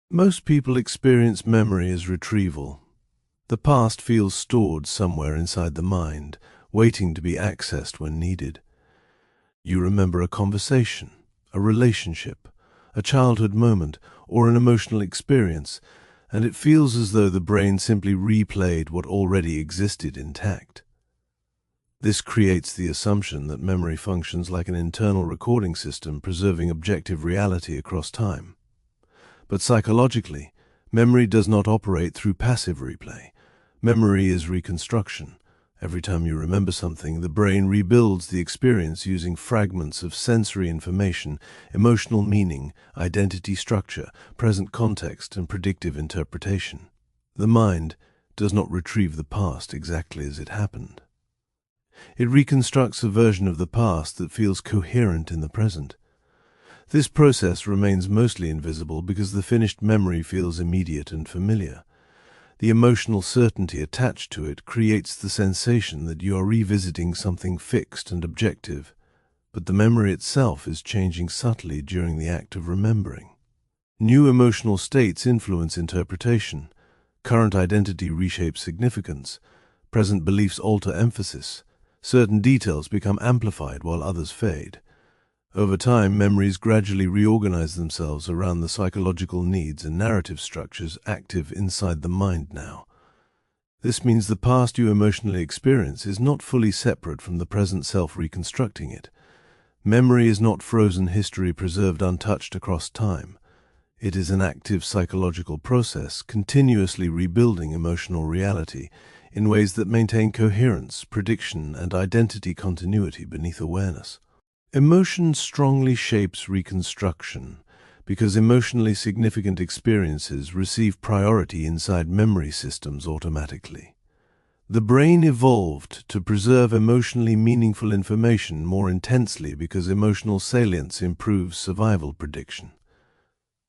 Most people experience memory as retrieval. The past feels stored somewhere inside the mind, waiting to be accessed when needed. You remember a conversation, a relationship, a childhood moment, or an emotional experience, and it feels as though the brain simply replayed what already existed intact. This creates the assumption that memory functions like an internal recording system preserving objective reality across time. But psychologically, memory does not operate through passive replay. Memory is reconstruction. Every time you remember something, the brain rebuilds the experience using fragments of sensory information, emotional meaning, identity structure, present context, and predictive interpretation. The mind does not retrieve the past exactly as it happened. It reconstructs a version of the past that feels coherent in the present. This process remains mostly invisible because the finished memory feels immediate and familiar. The emotional certainty attached to it creates the sensation that you are revisiting something fixed and objective, but the memory itself is changing subtly during the act of remembering. New emotional states influence interpretation. Current identity reshapes significance. Present beliefs alter emphasis. Certain details become amplified while others fade. Over time, memories gradually reorganize themselves around the psychological needs and narrative structures active inside the mind now. This means the past you emotionally experience is not fully separate from the present self reconstructing it. Memory is not frozen history preserved untouched across time. It is an active psychological process continuously rebuilding emotional reality in ways that maintain coherence, prediction, and identity continuity beneath awareness. Emotion strongly shapes reconstruction because emotionally significant experiences receive priority inside memory systems automatically. The brain evolved to preserve emotionally meaningful information more intensely because emotional salience improves survival prediction.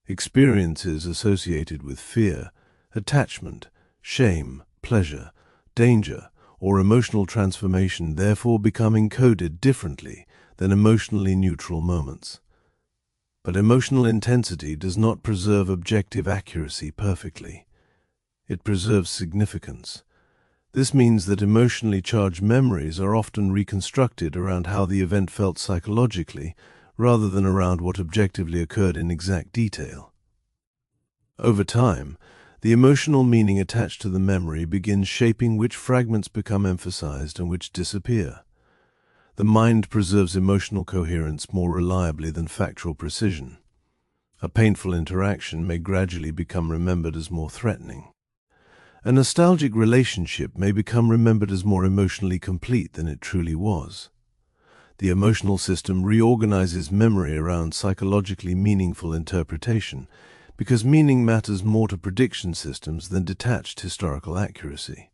Experiences associated with fear, attachment, shame, pleasure, danger, or emotional transformation therefore become encoded differently than emotionally neutral moments. But emotional intensity does not preserve objective accuracy perfectly. It preserves significance. This means that emotionally charged memories are often reconstructed around how the event felt psychologically, rather than around what objectively occurred in exact detail. Over time, the emotional meaning attached to the memory begins shaping which fragments become emphasized and which disappear. The mind preserves emotional coherence more reliably than factual precision. A painful interaction may gradually become remembered as more threatening. A nostalgic relationship may become remembered as more emotionally complete than it truly was. The emotional system reorganizes memory around psychologically meaningful interpretation because meaning matters more to prediction systems than detached historical accuracy.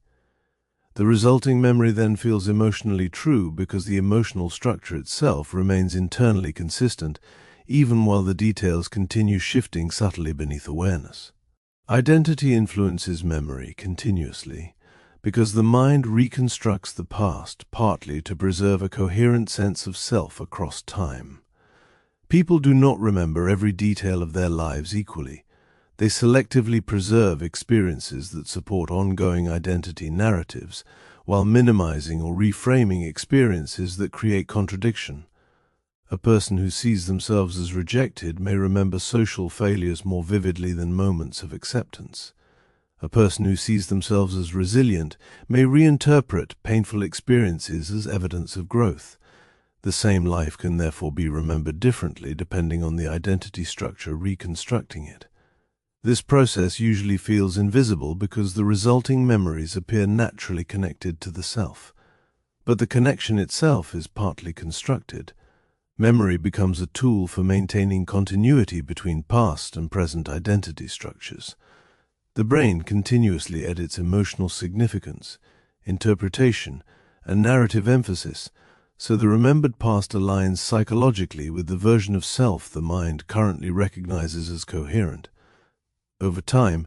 The resulting memory then feels emotionally true because the emotional structure itself remains internally consistent, even while the details continue shifting subtly beneath awareness. Identity influences memory continuously because the mind reconstructs the past partly to preserve a coherent sense of self across time. People do not remember every detail of their lives equally. They selectively preserve experiences that support ongoing identity narratives, while minimizing or reframing experiences that create contradiction. A person who sees themselves as rejected may remember social failures more vividly than moments of acceptance. A person who sees themselves as resilient may reinterpret painful experiences as evidence of growth. The same life can therefore be remembered differently depending on the identity structure reconstructing it. This process usually feels invisible because the resulting memories appear naturally connected to the self. But the connection itself is partly constructed. Memory becomes a tool for maintaining continuity between past and present identity structures. The brain continuously edits emotional significance, interpretation, and narrative emphasis, so the remembered past aligns psychologically with the version of self the mind currently recognizes as coherent. Over time,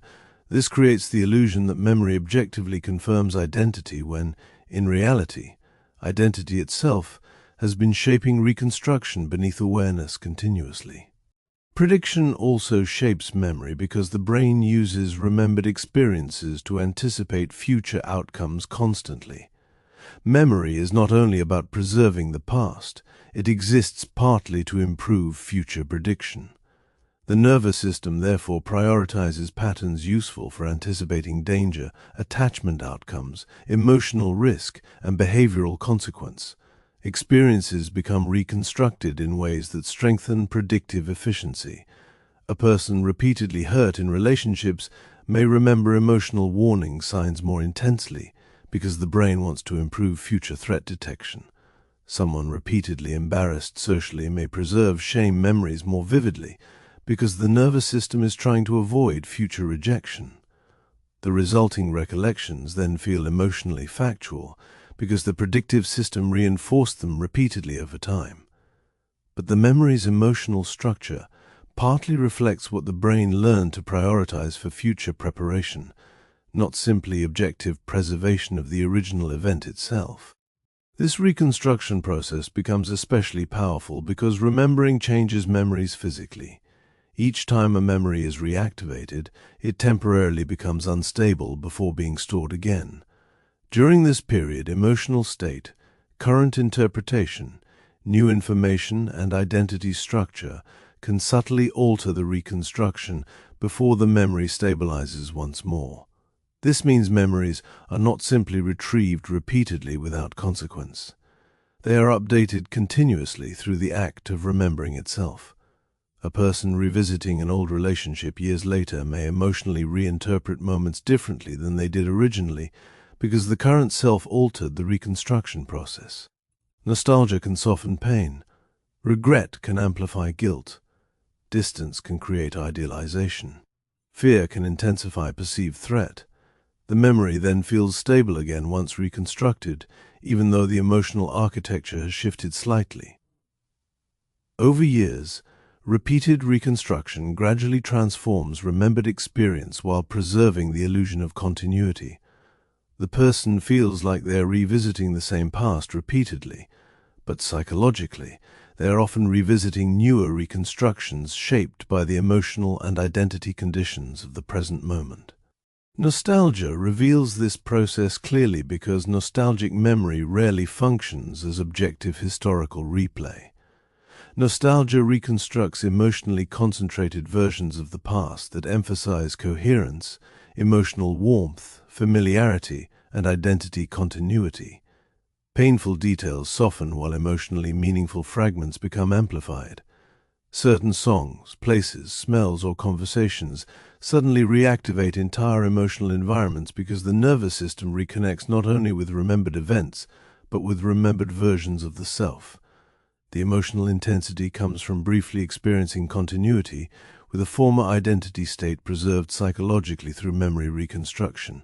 this creates the illusion that memory objectively confirms identity when, in reality, identity itself has been shaping reconstruction beneath awareness continuously. Prediction also shapes memory because the brain uses remembered experiences to anticipate future outcomes constantly. Memory is not only about preserving the past, it exists partly to improve future prediction. The nervous system therefore prioritizes patterns useful for anticipating danger, attachment outcomes, emotional risk, and behavioral consequence. Experiences become reconstructed in ways that strengthen predictive efficiency. A person repeatedly hurt in relationships may remember emotional warning signs more intensely because the brain wants to improve future threat detection. Someone repeatedly embarrassed socially may preserve shame memories more vividly because the nervous system is trying to avoid future rejection. The resulting recollections then feel emotionally factual because the predictive system reinforced them repeatedly over time. But the memory's emotional structure partly reflects what the brain learned to prioritize for future preparation, not simply objective preservation of the original event itself. This reconstruction process becomes especially powerful because remembering changes memories physically. Each time a memory is reactivated, it temporarily becomes unstable before being stored again. During this period, emotional state, current interpretation, new information, and identity structure can subtly alter the reconstruction before the memory stabilizes once more. This means memories are not simply retrieved repeatedly without consequence. They are updated continuously through the act of remembering itself. A person revisiting an old relationship years later may emotionally reinterpret moments differently than they did originally because the current self altered the reconstruction process. Nostalgia can soften pain. Regret can amplify guilt. Distance can create idealization. Fear can intensify perceived threat. The memory then feels stable again once reconstructed, even though the emotional architecture has shifted slightly. Over years, repeated reconstruction gradually transforms remembered experience while preserving the illusion of continuity. The person feels like they are revisiting the same past repeatedly, but psychologically, they are often revisiting newer reconstructions shaped by the emotional and identity conditions of the present moment. Nostalgia reveals this process clearly because nostalgic memory rarely functions as objective historical replay. Nostalgia reconstructs emotionally concentrated versions of the past that emphasize coherence, emotional warmth, familiarity, and identity continuity. Painful details soften while emotionally meaningful fragments become amplified. Certain songs, places, smells, or conversations suddenly reactivate entire emotional environments because the nervous system reconnects not only with remembered events, but with remembered versions of the self. The emotional intensity comes from briefly experiencing continuity with a former identity state preserved psychologically through memory reconstruction.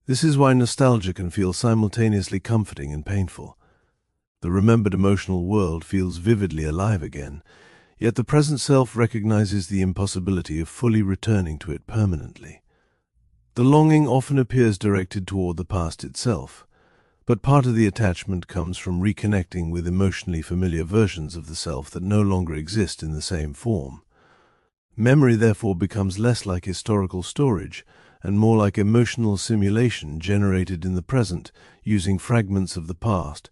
This is why nostalgia can feel simultaneously comforting and painful. The remembered emotional world feels vividly alive again, yet the present self recognizes the impossibility of fully returning to it permanently. The longing often appears directed toward the past itself, but part of the attachment comes from reconnecting with emotionally familiar versions of the self that no longer exist in the same form. Memory therefore becomes less like historical storage and more like emotional simulation generated in the present using fragments of the past,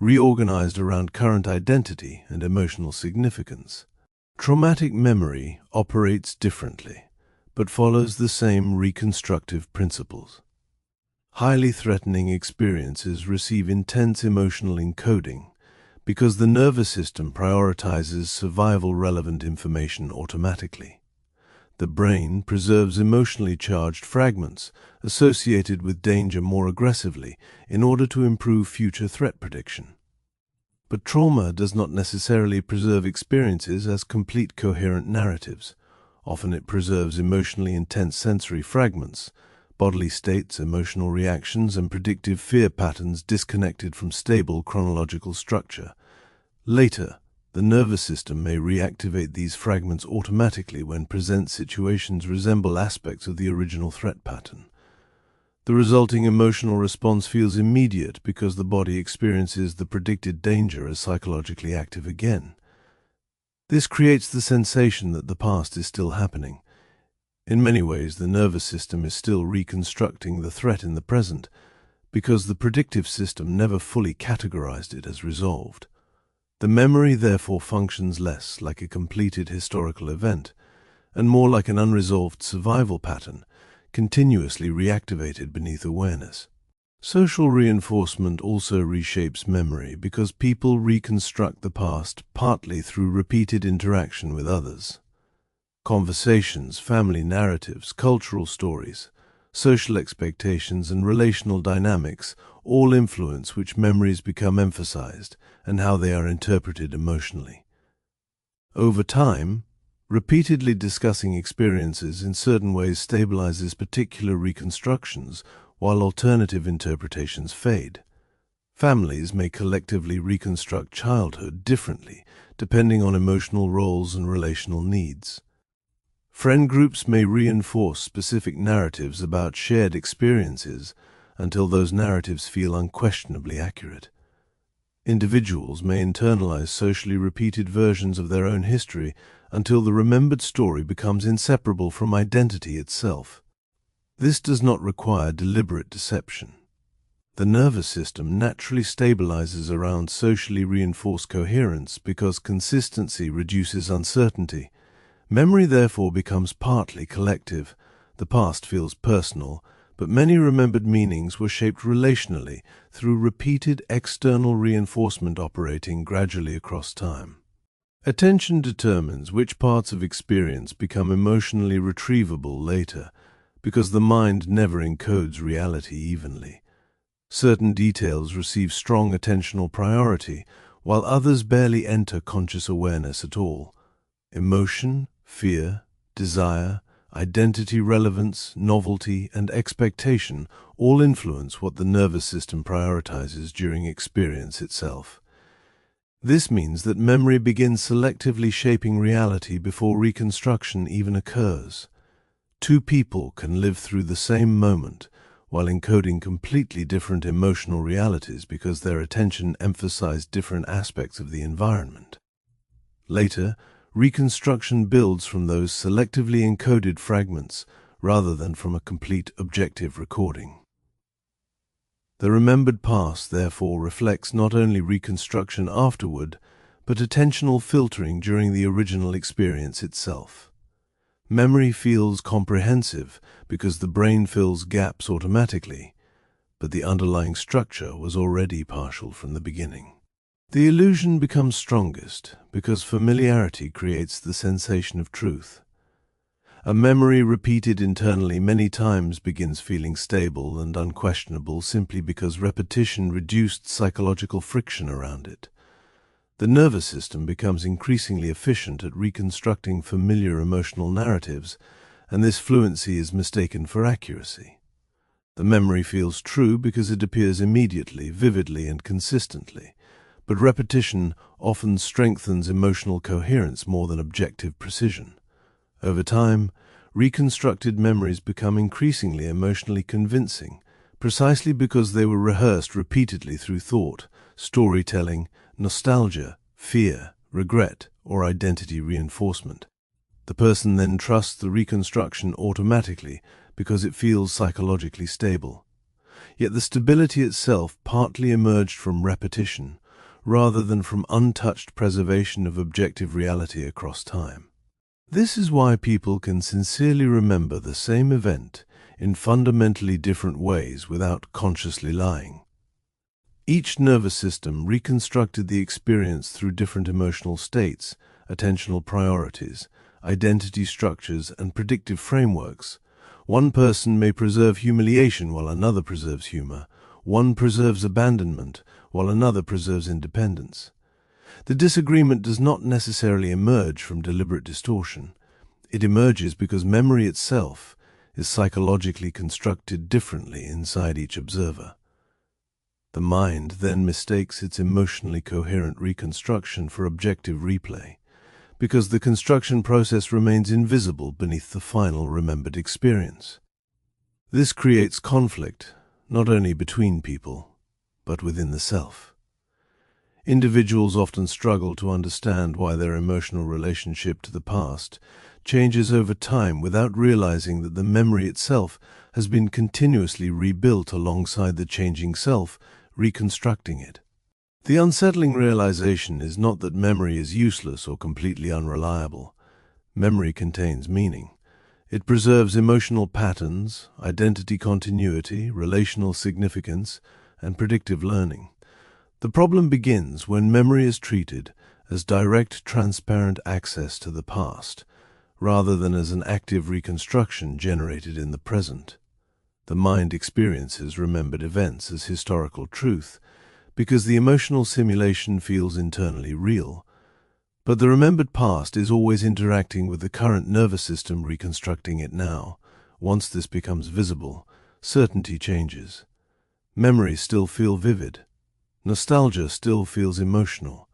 reorganized around current identity and emotional significance. Traumatic memory operates differently, but follows the same reconstructive principles. Highly threatening experiences receive intense emotional encoding because the nervous system prioritizes survival-relevant information automatically. The brain preserves emotionally charged fragments associated with danger more aggressively in order to improve future threat prediction. But trauma does not necessarily preserve experiences as complete coherent narratives. Often it preserves emotionally intense sensory fragments, bodily states, emotional reactions, and predictive fear patterns disconnected from stable chronological structure. Later, the nervous system may reactivate these fragments automatically when present situations resemble aspects of the original threat pattern. The resulting emotional response feels immediate because the body experiences the predicted danger as psychologically active again. This creates the sensation that the past is still happening. In many ways, the nervous system is still reconstructing the threat in the present, because the predictive system never fully categorized it as resolved. The memory therefore functions less like a completed historical event, and more like an unresolved survival pattern, continuously reactivated beneath awareness. Social reinforcement also reshapes memory because people reconstruct the past partly through repeated interaction with others. Conversations, family narratives, cultural stories, social expectations, and relational dynamics all influence which memories become emphasized and how they are interpreted emotionally. Over time, repeatedly discussing experiences in certain ways stabilizes particular reconstructions while alternative interpretations fade. Families may collectively reconstruct childhood differently depending on emotional roles and relational needs. Friend groups may reinforce specific narratives about shared experiences until those narratives feel unquestionably accurate. Individuals may internalize socially repeated versions of their own history until the remembered story becomes inseparable from identity itself. This does not require deliberate deception. The nervous system naturally stabilizes around socially reinforced coherence because consistency reduces uncertainty. Memory therefore becomes partly collective. The past feels personal, but many remembered meanings were shaped relationally through repeated external reinforcement operating gradually across time. Attention determines which parts of experience become emotionally retrievable later, because the mind never encodes reality evenly. Certain details receive strong attentional priority, while others barely enter conscious awareness at all. Emotion, fear, desire, identity relevance, novelty, and expectation all influence what the nervous system prioritizes during experience itself. This means that memory begins selectively shaping reality before reconstruction even occurs. Two people can live through the same moment while encoding completely different emotional realities because their attention emphasized different aspects of the environment. Later, reconstruction builds from those selectively encoded fragments rather than from a complete objective recording. The remembered past therefore reflects not only reconstruction afterward, but attentional filtering during the original experience itself. Memory feels comprehensive because the brain fills gaps automatically, but the underlying structure was already partial from the beginning. The illusion becomes strongest because familiarity creates the sensation of truth. A memory repeated internally many times begins feeling stable and unquestionable simply because repetition reduced psychological friction around it. The nervous system becomes increasingly efficient at reconstructing familiar emotional narratives, and this fluency is mistaken for accuracy. The memory feels true because it appears immediately, vividly, and consistently, but repetition often strengthens emotional coherence more than objective precision. Over time, reconstructed memories become increasingly emotionally convincing, precisely because they were rehearsed repeatedly through thought, storytelling, nostalgia, fear, regret, or identity reinforcement. The person then trusts the reconstruction automatically because it feels psychologically stable. Yet the stability itself partly emerged from repetition, rather than from untouched preservation of objective reality across time. This is why people can sincerely remember the same event in fundamentally different ways without consciously lying. Each nervous system reconstructed the experience through different emotional states, attentional priorities, identity structures, and predictive frameworks. One person may preserve humiliation while another preserves humor. One preserves abandonment while another preserves independence. The disagreement does not necessarily emerge from deliberate distortion. It emerges because memory itself is psychologically constructed differently inside each observer. The mind then mistakes its emotionally coherent reconstruction for objective replay, because the construction process remains invisible beneath the final remembered experience. This creates conflict, not only between people, but within the self. Individuals often struggle to understand why their emotional relationship to the past changes over time without realizing that the memory itself has been continuously rebuilt alongside the changing self, reconstructing it. The unsettling realization is not that memory is useless or completely unreliable. Memory contains meaning. It preserves emotional patterns, identity continuity, relational significance, and predictive learning. The problem begins when memory is treated as direct, transparent access to the past, rather than as an active reconstruction generated in the present. The mind experiences remembered events as historical truth because the emotional simulation feels internally real. But the remembered past is always interacting with the current nervous system reconstructing it now. Once this becomes visible, certainty changes. Memories still feel vivid. Nostalgia still feels emotional.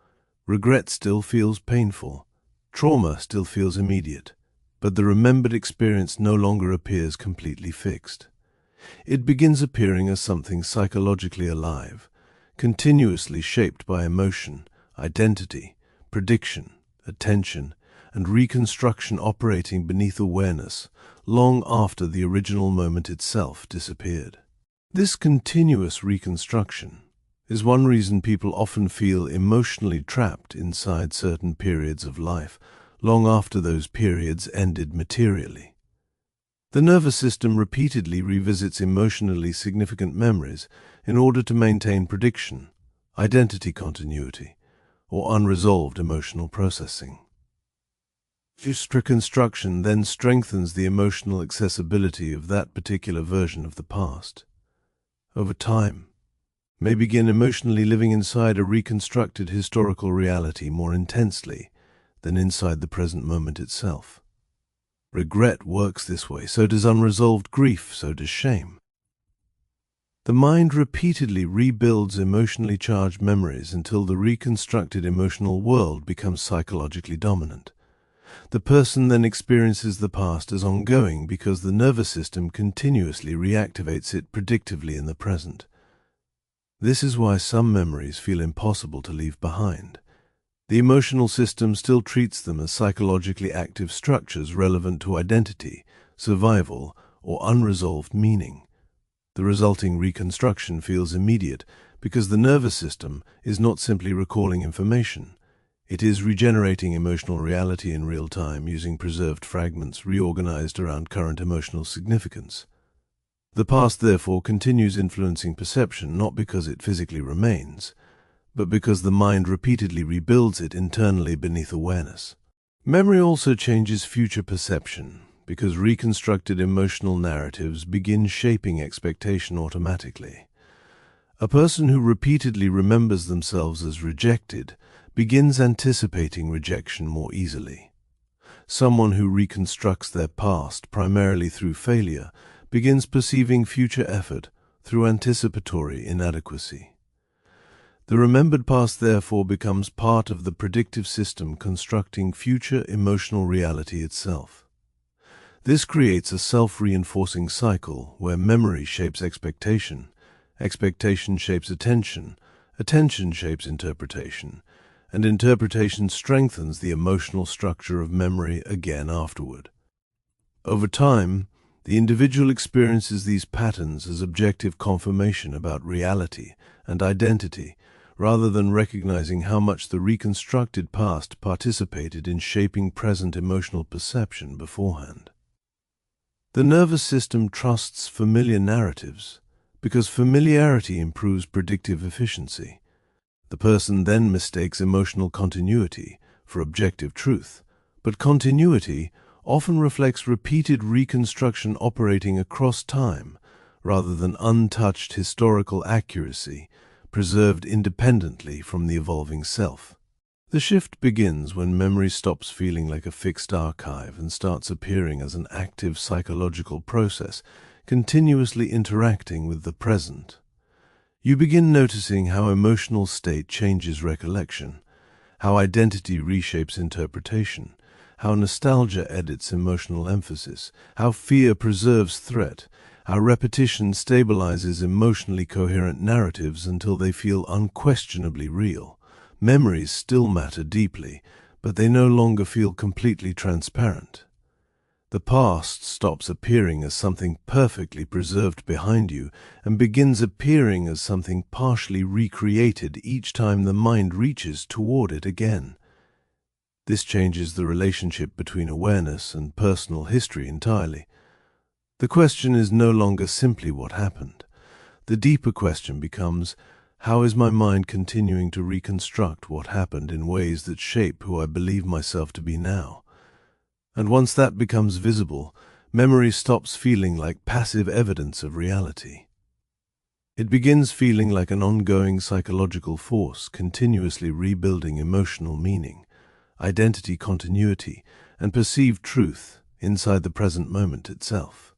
Regret still feels painful. Trauma still feels immediate. But the remembered experience no longer appears completely fixed. It begins appearing as something psychologically alive, continuously shaped by emotion, identity, prediction, attention, and reconstruction operating beneath awareness long after the original moment itself disappeared. This continuous reconstruction is one reason people often feel emotionally trapped inside certain periods of life, long after those periods ended materially. The nervous system repeatedly revisits emotionally significant memories in order to maintain prediction, identity continuity, or unresolved emotional processing. This reconstruction then strengthens the emotional accessibility of that particular version of the past. Over time, may begin emotionally living inside a reconstructed historical reality more intensely than inside the present moment itself. Regret works this way, so does unresolved grief, so does shame. The mind repeatedly rebuilds emotionally charged memories until the reconstructed emotional world becomes psychologically dominant. The person then experiences the past as ongoing because the nervous system continuously reactivates it predictively in the present. This is why some memories feel impossible to leave behind. The emotional system still treats them as psychologically active structures relevant to identity, survival, or unresolved meaning. The resulting reconstruction feels immediate because the nervous system is not simply recalling information. It is regenerating emotional reality in real time using preserved fragments reorganized around current emotional significance. The past, therefore, continues influencing perception not because it physically remains, but because the mind repeatedly rebuilds it internally beneath awareness. Memory also changes future perception because reconstructed emotional narratives begin shaping expectation automatically. A person who repeatedly remembers themselves as rejected begins anticipating rejection more easily. Someone who reconstructs their past primarily through failure begins perceiving future effort through anticipatory inadequacy. The remembered past therefore becomes part of the predictive system constructing future emotional reality itself. This creates a self-reinforcing cycle where memory shapes expectation, expectation shapes attention, attention shapes interpretation, and interpretation strengthens the emotional structure of memory again afterward. Over time, the individual experiences these patterns as objective confirmation about reality and identity, rather than recognizing how much the reconstructed past participated in shaping present emotional perception beforehand. The nervous system trusts familiar narratives because familiarity improves predictive efficiency. The person then mistakes emotional continuity for objective truth, but continuity often reflects repeated reconstruction operating across time rather than untouched historical accuracy preserved independently from the evolving self. The shift begins when memory stops feeling like a fixed archive and starts appearing as an active psychological process, continuously interacting with the present. You begin noticing how emotional state changes recollection, how identity reshapes interpretation, how nostalgia edits emotional emphasis, how fear preserves threat, how repetition stabilizes emotionally coherent narratives until they feel unquestionably real, Memories still matter deeply, but they no longer feel completely transparent. The past stops appearing as something perfectly preserved behind you and begins appearing as something partially recreated each time the mind reaches toward it again. This changes the relationship between awareness and personal history entirely. The question is no longer simply what happened. The deeper question becomes, how is my mind continuing to reconstruct what happened in ways that shape who I believe myself to be now? And once that becomes visible, memory stops feeling like passive evidence of reality. It begins feeling like an ongoing psychological force, continuously rebuilding emotional meaning, identity continuity, and perceived truth inside the present moment itself.